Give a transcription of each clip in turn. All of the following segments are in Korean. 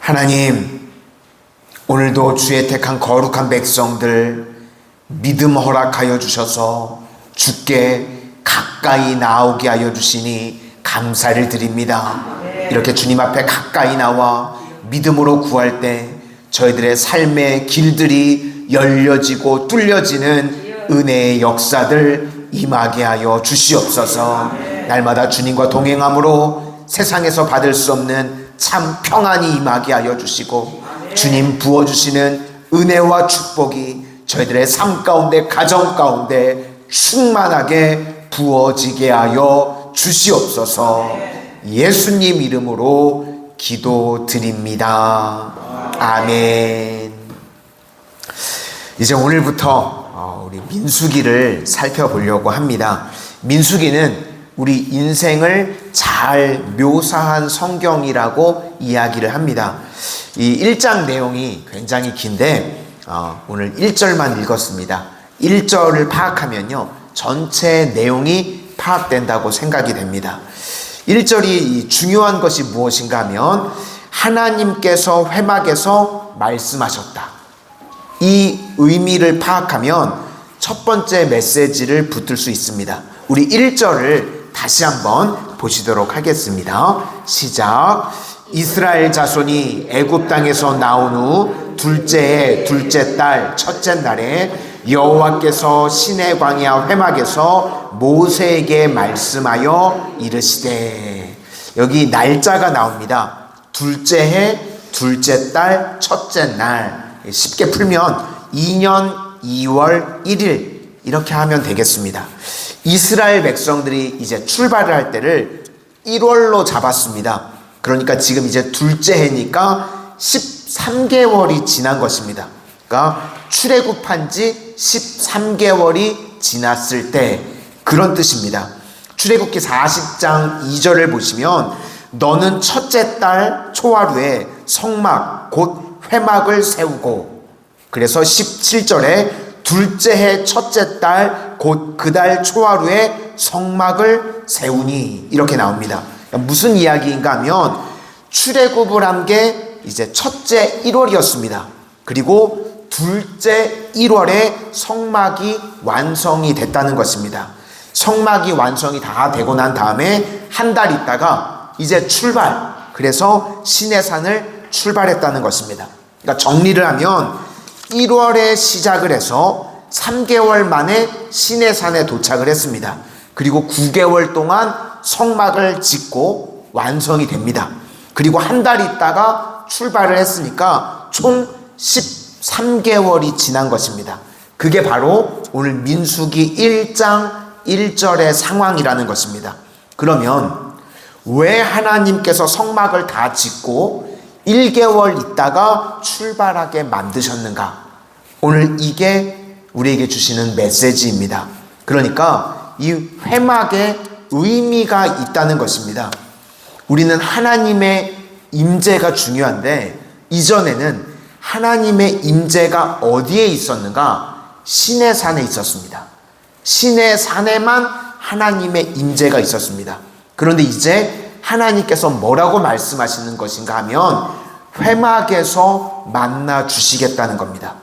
하나님, 오늘도 주의 택한 거룩한 백성들 믿음 허락하여 주셔서 주께 가까이 나오게 하여 주시니 감사를 드립니다. 이렇게 주님 앞에 가까이 나와 믿음으로 구할 때 저희들의 삶의 길들이 열려지고 뚫려지는 은혜의 역사들 임하게 하여 주시옵소서. 날마다 주님과 동행함으로 세상에서 받을 수 없는 참 평안이 임하게 하여 주시고, 주님 부어주시는 은혜와 축복이 저희들의 삶 가운데, 가정 가운데 충만하게 부어지게 하여 주시옵소서. 예수님 이름으로 기도드립니다. 아멘. 이제 오늘부터 우리 민수기를 살펴보려고 합니다. 민수기는 우리 인생을 잘 묘사한 성경이라고 이야기를 합니다. 이 1장 내용이 굉장히 긴데 오늘 1절만 읽었습니다. 1절을 파악하면요, 전체 내용이 파악된다고 생각이 됩니다. 1절이 중요한 것이 무엇인가 하면 하나님께서 회막에서 말씀하셨다. 이 의미를 파악하면 첫 번째 메시지를 붙들 수 있습니다. 우리 1절을 다시 한번 보시도록 하겠습니다. 시작. 이스라엘 자손이 애굽 땅에서 나온 후 둘째 달 첫째 날에 여호와께서 시내 광야 회막에서 모세에게 말씀하여 이르시되, 여기 날짜가 나옵니다. 둘째 해 둘째 달 첫째 날, 쉽게 풀면 2년 2월 1일 이렇게 하면 되겠습니다. 이스라엘 백성들이 이제 출발을 할 때를 1월로 잡았습니다. 그러니까 지금 이제 둘째 해니까 13개월이 지난 것입니다. 그러니까 출애굽한 지 13개월이 지났을 때, 그런 뜻입니다. 출애굽기 40장 2절을 보시면 너는 첫째 달 초하루에 성막 곧 회막을 세우고, 그래서 17절에 둘째 해 첫째 달 곧 그 달 초하루에 성막을 세우니, 이렇게 나옵니다. 무슨 이야기인가 하면 출애굽을 한 게 이제 첫째 1월이었습니다. 그리고 둘째 1월에 성막이 완성이 됐다는 것입니다. 성막이 완성이 다 되고 난 다음에 한 달 있다가 이제 출발, 그래서 시내산을 출발했다는 것입니다. 그러니까 정리를 하면 1월에 시작을 해서 3개월 만에 시내산에 도착을 했습니다. 그리고 9개월 동안 성막을 짓고 완성이 됩니다. 그리고 한 달 있다가 출발을 했으니까 총 13개월이 지난 것입니다. 그게 바로 오늘 민수기 1장 1절의 상황이라는 것입니다. 그러면 왜 하나님께서 성막을 다 짓고 1개월 있다가 출발하게 만드셨는가? 오늘 이게 우리에게 주시는 메시지입니다. 그러니까 이 회막에 의미가 있다는 것입니다. 우리는 하나님의 임재가 중요한데, 이전에는 하나님의 임재가 어디에 있었는가? 시내산에 있었습니다. 시내산에만 하나님의 임재가 있었습니다. 그런데 이제 하나님께서 뭐라고 말씀하시는 것인가 하면 회막에서 만나 주시겠다는 겁니다.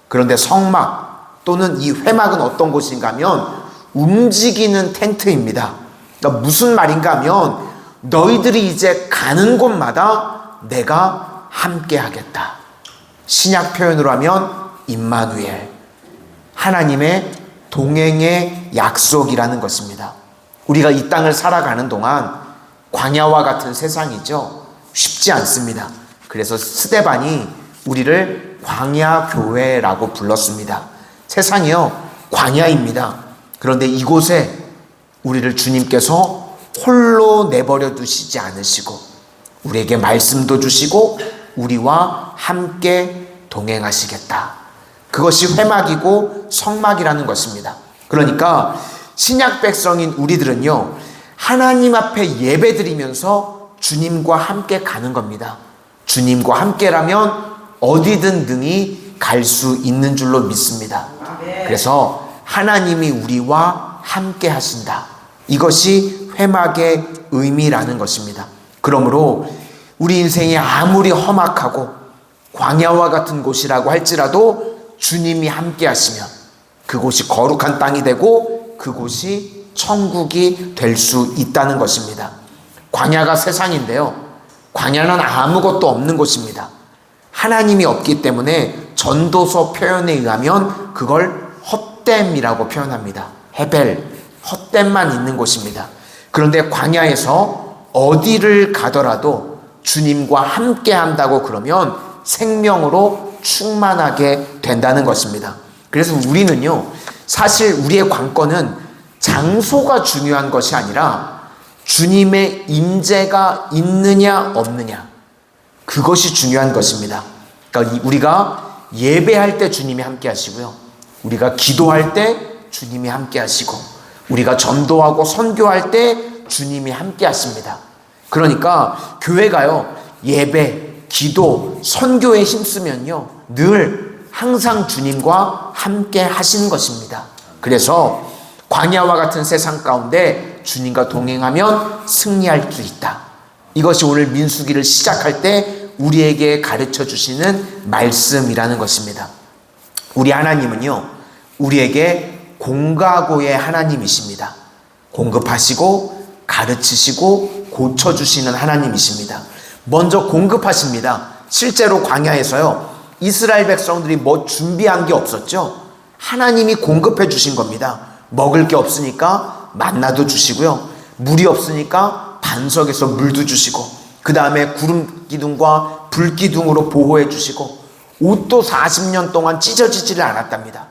그런데 성막 또는 이 회막은 어떤 곳인가 하면 움직이는 텐트입니다. 그러니까 무슨 말인가 하면 너희들이 이제 가는 곳마다 내가 함께 하겠다. 신약 표현으로 하면 임마누엘, 하나님의 동행의 약속이라는 것입니다. 우리가 이 땅을 살아가는 동안 광야와 같은 세상이죠. 쉽지 않습니다. 그래서 스데반이 우리를 광야교회라고 불렀습니다. 세상이요, 광야입니다. 그런데 이곳에 우리를 주님께서 홀로 내버려 두시지 않으시고 우리에게 말씀도 주시고 우리와 함께 동행하시겠다. 그것이 회막이고 성막이라는 것입니다. 그러니까 신약 백성인 우리들은요, 하나님 앞에 예배드리면서 주님과 함께 가는 겁니다. 주님과 함께라면 어디든 능히 갈 수 있는 줄로 믿습니다. 그래서 하나님이 우리와 함께 하신다. 이것이 회막의 의미라는 것입니다. 그러므로 우리 인생이 아무리 험악하고 광야와 같은 곳이라고 할지라도 주님이 함께 하시면 그곳이 거룩한 땅이 되고 그곳이 천국이 될 수 있다는 것입니다. 광야가 세상인데요, 광야는 아무것도 없는 곳입니다. 하나님이 없기 때문에 전도서 표현에 의하면 그걸 헛됨이라고 표현합니다. 헤벨, 헛됨만 있는 곳입니다. 그런데 광야에서 어디를 가더라도 주님과 함께 한다고 그러면 생명으로 충만하게 된다는 것입니다. 그래서 우리는요, 사실 우리의 관건은 장소가 중요한 것이 아니라 주님의 임재가 있느냐 없느냐, 그것이 중요한 것입니다. 그러니까 우리가 예배할 때 주님이 함께 하시고요, 우리가 기도할 때 주님이 함께 하시고, 우리가 전도하고 선교할 때 주님이 함께 하십니다. 그러니까 교회가요, 예배, 기도, 선교에 힘쓰면요, 늘 항상 주님과 함께 하시는 것입니다. 그래서 광야와 같은 세상 가운데 주님과 동행하면 승리할 수 있다. 이것이 오늘 민수기를 시작할 때 우리에게 가르쳐 주시는 말씀이라는 것입니다. 우리 하나님은요, 우리에게 공가고의 하나님이십니다. 공급하시고 가르치시고 고쳐주시는 하나님이십니다. 먼저 공급하십니다. 실제로 광야에서요, 이스라엘 백성들이 뭐 준비한 게 없었죠. 하나님이 공급해 주신 겁니다. 먹을 게 없으니까 만나도 주시고요, 물이 없으니까 반석에서 물도 주시고, 그 다음에 구름 기둥과 불 기둥으로 보호해 주시고, 옷도 40년 동안 찢어지지를 않았답니다.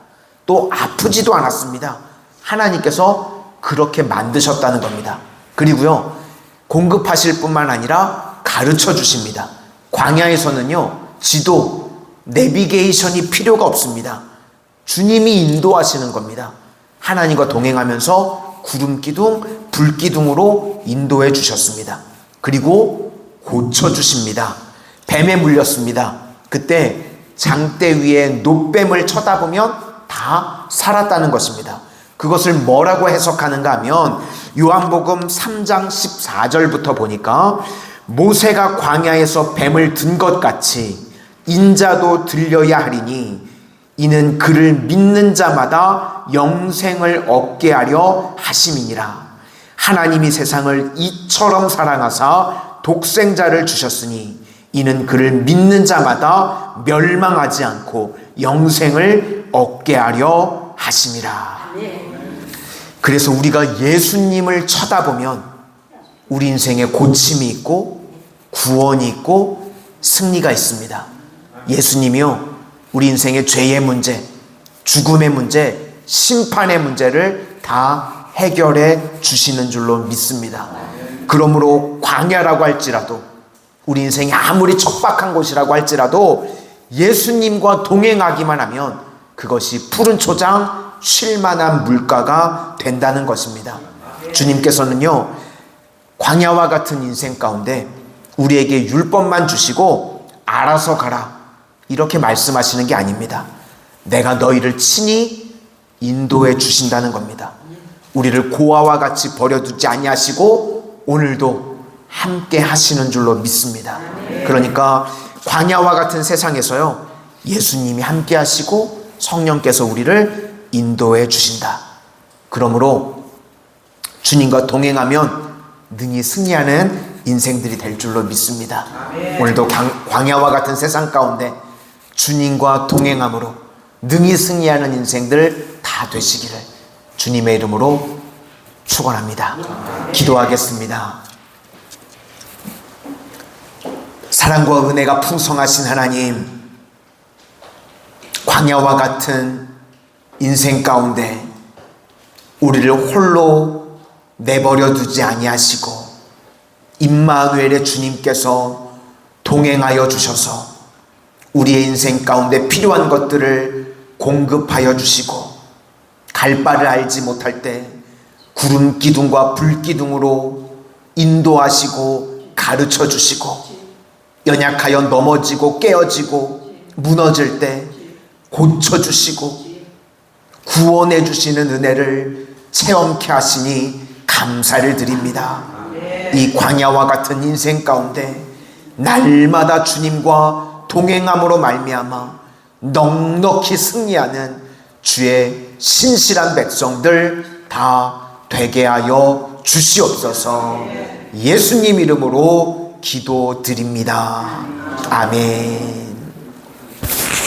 또 아프지도 않았습니다. 하나님께서 그렇게 만드셨다는 겁니다. 그리고요, 공급하실 뿐만 아니라 가르쳐 주십니다. 광야에서는요, 지도, 내비게이션이 필요가 없습니다. 주님이 인도하시는 겁니다. 하나님과 동행하면서 구름 기둥, 불 기둥으로 인도해 주셨습니다. 그리고 고쳐 주십니다. 뱀에 물렸습니다. 그때 장대 위에 노뱀을 쳐다보면 다 살았다는 것입니다. 그것을 뭐라고 해석하는가 하면 요한복음 3장 14절부터 보니까 모세가 광야에서 뱀을 든 것 같이 인자도 들려야 하리니 이는 그를 믿는 자마다 영생을 얻게 하려 하심이니라. 하나님이 세상을 이처럼 사랑하사 독생자를 주셨으니 이는 그를 믿는 자마다 멸망하지 않고 영생을 얻게 하려 하심이라. 그래서 우리가 예수님을 쳐다보면 우리 인생에 고침이 있고 구원이 있고 승리가 있습니다. 예수님이요, 우리 인생의 죄의 문제, 죽음의 문제, 심판의 문제를 다 해결해 주시는 줄로 믿습니다. 그러므로 광야라고 할지라도, 우리 인생이 아무리 척박한 곳이라고 할지라도 예수님과 동행하기만 하면 그것이 푸른 초장, 쉴만한 물가가 된다는 것입니다. 주님께서는요, 광야와 같은 인생 가운데 우리에게 율법만 주시고 알아서 가라, 이렇게 말씀하시는 게 아닙니다. 내가 너희를 친히 인도해 주신다는 겁니다. 우리를 고아와 같이 버려두지 아니하시고 오늘도 함께 하시는 줄로 믿습니다. 그러니까 광야와 같은 세상에서요, 예수님이 함께 하시고 성령께서 우리를 인도해 주신다. 그러므로 주님과 동행하면 능히 승리하는 인생들이 될 줄로 믿습니다. 오늘도 광야와 같은 세상 가운데 주님과 동행함으로 능히 승리하는 인생들 다 되시기를 주님의 이름으로 축원합니다. 기도하겠습니다. 사랑과 은혜가 풍성하신 하나님, 광야와 같은 인생 가운데 우리를 홀로 내버려 두지 아니하시고 임마누엘의 주님께서 동행하여 주셔서 우리의 인생 가운데 필요한 것들을 공급하여 주시고, 갈 바를 알지 못할 때 구름 기둥과 불 기둥으로 인도하시고 가르쳐 주시고, 연약하여 넘어지고 깨어지고 무너질 때 고쳐 주시고 구원해 주시는 은혜를 체험케 하시니 감사를 드립니다. 이 광야와 같은 인생 가운데 날마다 주님과 동행함으로 말미암아 넉넉히 승리하는 주의 신실한 백성들 다 되게 하여 주시옵소서. 예수님 이름으로 기도드립니다. 아멘.